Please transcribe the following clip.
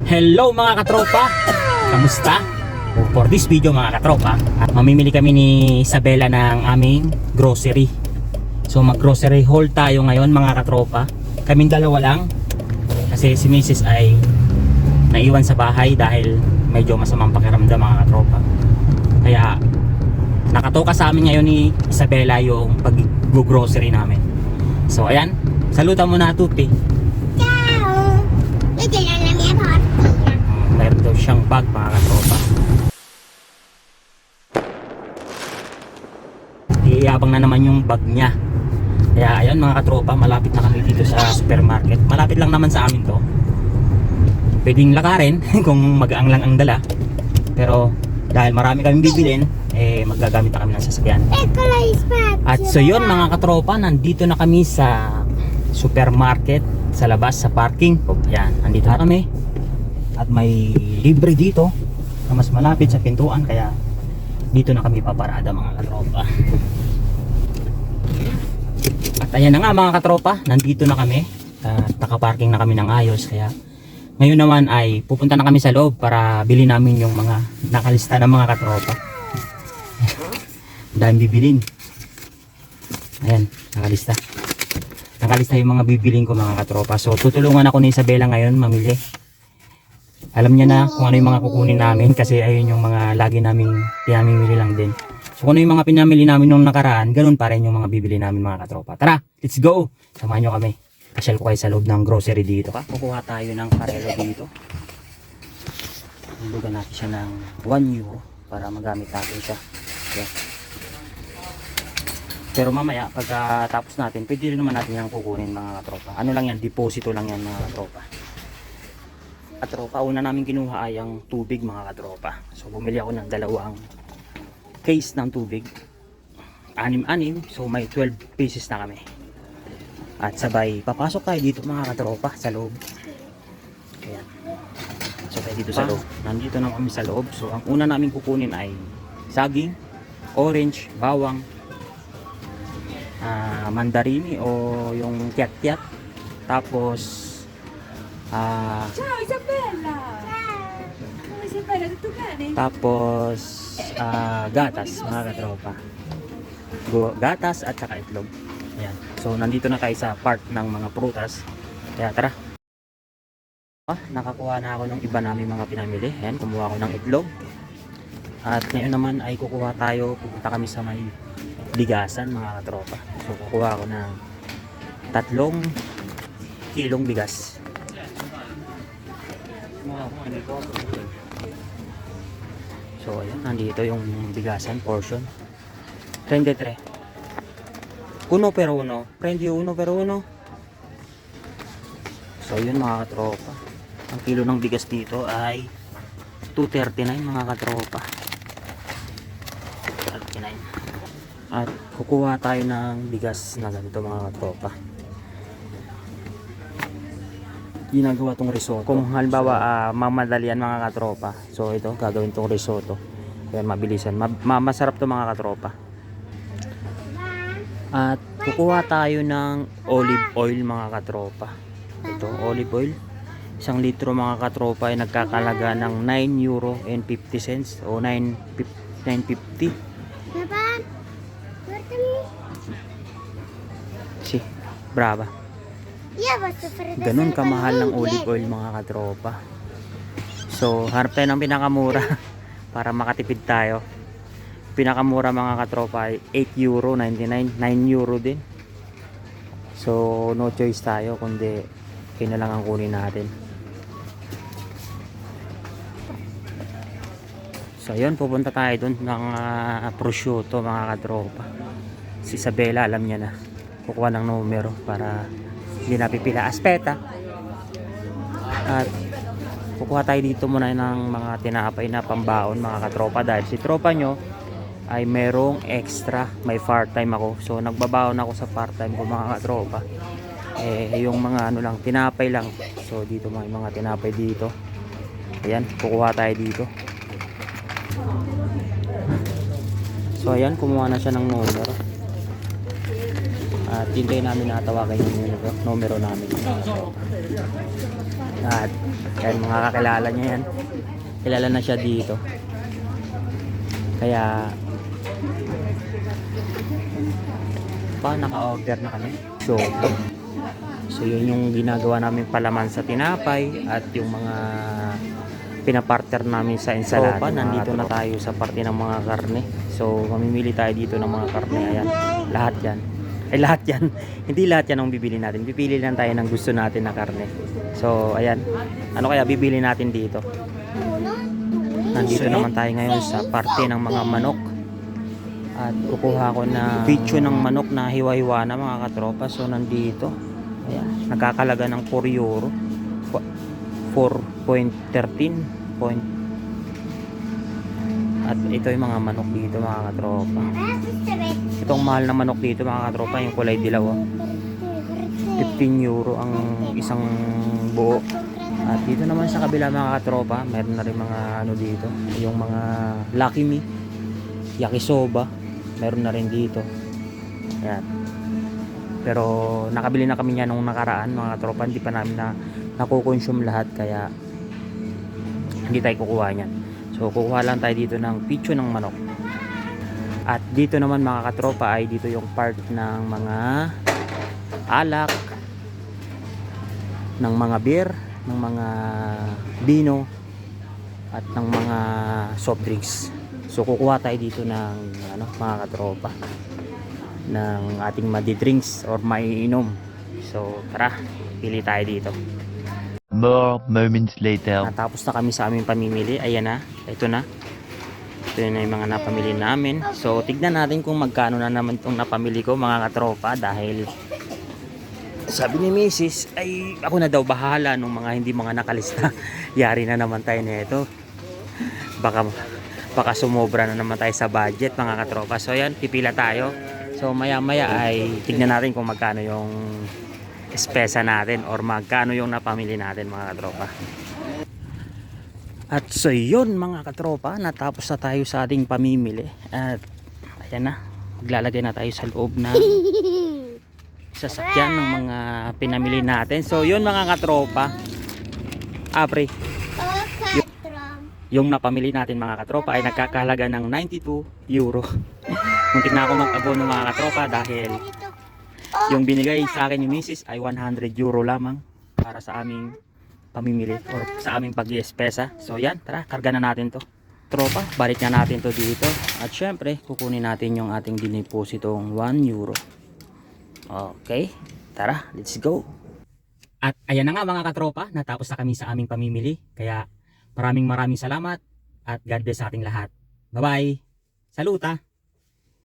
Hello mga katropa, kamusta? For this video mga katropa, mamimili kami ni Isabela ng aming grocery. So mag grocery haul tayo ngayon mga katropa. Kaming dalawa lang kasi si Mrs. ay naiwan sa bahay dahil medyo masamang pakiramdam mga katropa. Kaya nakatoka sa amin ngayon ni Isabela yung pag-grocery namin. So ayan, salutan mo na Tupi. Mayroon daw siyang bag mga katropa. Iiyabang na naman yung bag niya. Kaya ayan mga katropa, malapit na kami dito sa supermarket. Malapit lang naman sa amin to. Pwedeng lakarin kung magaang lang ang dala. Pero dahil marami kaming bibilin, magagamit na kami ng sasakyan. At so yun mga katropa, nandito na kami sa supermarket sa labas sa parking. Yan, nandito na kami. At may libre dito na mas malapit sa pintuan, kaya dito na kami paparada mga katropa. At ayan na nga mga katropa, nandito na kami. Nakaparking na kami ng ayos, kaya ngayon naman ay pupunta na kami sa loob para bilhin namin yung mga nakalista ng mga katropa. Dahil bibilin. Ayan, nakalista. Nakalista yung mga bibilin ko mga katropa. So tutulungan ako ni Isabela ngayon mamili. Alam niya na kung ano yung mga kukunin namin kasi ayun yung mga lagi naming pinamimili lang din. So kung ano yung mga pinamili namin nung nakaraan, ganun pa rin yung mga bibili namin mga katropa. Tara, let's go! Samahan nyo kami. Pasyal ko kayo sa loob ng grocery dito. Kukuha tayo ng karelo dito. Hulugan natin siya ng 1 euro para magamit natin siya. Okay. Pero mamaya pagkatapos natin, pwede rin naman natin yung kukunin mga katropa. Ano lang yan, deposito lang yan mga katropa. Katropa, una namin kinuha ay ang tubig mga katropa. So bumili ako ng dalawang case ng tubig, 6-6, so may 12 pieces na kami. At sabay papasok tayo dito mga katropa sa loob. Ayan, so tayo dito sa loob. Nandito na kami sa loob. So ang una namin kukunin ay saging, orange, bawang, mandarini o yung kiat-kiat, tapos Ciao Isabella! Ciao Isabella, tutto bene? tapos gatas mga katropa, gatas at saka itlog. Ayan. So nandito na tayo sa part ng mga prutas, kaya tara. Nakakuha na ako ng iba namin mga pinamili. Ayan, kumuha ako ng itlog. At ngayon naman ay kukuha tayo, pupunta kami sa may bigasan mga katropa. So kukuha ako ng 3 kilong bigas. So ayan, nandito yung bigasan portion 33 uno per uno, prendi uno per uno. So yun mga katropa, ang kilo ng bigas dito ay 239 mga katropa, 39. At kukuha tayo ng bigas na ganito mga katropa. Ginagawa tong risotto. Kung halimbawa mamadalian mga katropa, so ito gagawin tong risotto. Ayan, mabilisan. Masarap to mga katropa. At kukuha tayo ng olive oil mga katropa. Ito, olive oil. 1 litro mga katropa ay nagkakalaga ng 9 euro and 50 cents o 9.50. Si, brava. Ganun kamahal ng olive oil mga katropa. So harap tayo ng pinakamura para makatipid tayo. Pinakamura mga katropa ay 8 euro 99, 9 euro din. So no choice tayo kundi yun na lang ang kunin natin. So yun, pupunta tayo dun ng prosciutto mga katropa. Si Isabela alam niya na, kukuha ng numero para hindi napipila aspeta. At kukuha tayo dito muna ng mga tinapay na pambaon mga katropa, dahil si tropa nyo ay merong extra, may part time ako, so nagbabaon ako sa part time ko mga katropa. Yung mga ano lang, tinapay lang. So dito may mga tinapay dito. Ayan, kukuha tayo dito. So ayan, kumuha na siya ng numero. At hintayin namin natawagan yung numero namin. At yan, mga kakilala niya yan. Kilala na siya dito. Kaya naka-order na kami. So yun yung ginagawa namin palaman sa tinapay at yung mga pinapartner namin sa ensalada. Nandito na tayo sa parte ng mga karne. So mamimili tayo dito ng mga karne. Ayan, lahat yan. Lahat yan. Hindi lahat yan ang bibili natin. Pipili lang tayo ng gusto natin na karne. So ayan, ano kaya bibili natin dito? Nandito naman tayo ngayon sa parte ng mga manok. At kukuha ko na video ng manok na hiwa-hiwa na mga katropa. So nandito. Ayan, nakakalaga ng 4 euro. 4.13 at ito yung mga manok dito mga katropa. Itong mahal na manok dito mga katropa, yung kulay dilaw, 15 euro ang isang buo. At dito naman sa kabila mga katropa, meron na rin mga ano dito, yung mga Lucky Me, yakisoba, meron na rin dito. Ayan. Pero nakabili na kami niya nung nakaraan mga katropa, hindi pa namin na nakukonsume lahat, kaya hindi tayo kukuha niyan. So kukuha lang tayo dito ng picho ng manok. At dito naman mga katropa ay dito yung part ng mga alak, ng mga beer, ng mga vino at ng mga soft drinks. So kukuha tayo dito ng ano mga katropa, ng ating madi-drinks or maiinom. So tara, pili tayo dito. More moments later. Natapos na kami sa aming pamimili. Ayan na, ito na. Ito na yung mga napamili namin. So tignan natin kung magkano na naman itong napamili ko mga katropa. Dahil sabi ni Mrs. ay ako na daw bahala nung mga hindi mga nakalista. Yari na naman tayo nito. Baka sumobra na naman tayo sa budget mga katropa. So ayan, pipila tayo. So maya maya ay tignan natin kung magkano yung espesa natin or magkano yung napamili natin mga katropa. At so yun mga katropa, natapos na tayo sa ating pamimili. At ayan na, maglalagay na tayo sa loob na sasakyan ng mga pinamili natin. So yun mga katropa, Apre, yung napamili natin mga katropa ay nagkakahalaga ng 92 euro. Muntik na ako mag-abono mga katropa dahil yung binigay sa akin ni Mrs. ay 100 euro lamang para sa aming pamimili or sa aming pag-iespesa. So yan, tara, karga na natin to. Tropa, balik na natin to dito. At syempre, kukunin natin yung ating dinipositong 1 euro. Okay, tara, let's go. At ayan na nga mga katropa, natapos na kami sa aming pamimili. Kaya maraming salamat at God bless sa ating lahat. Bye-bye. Saluta!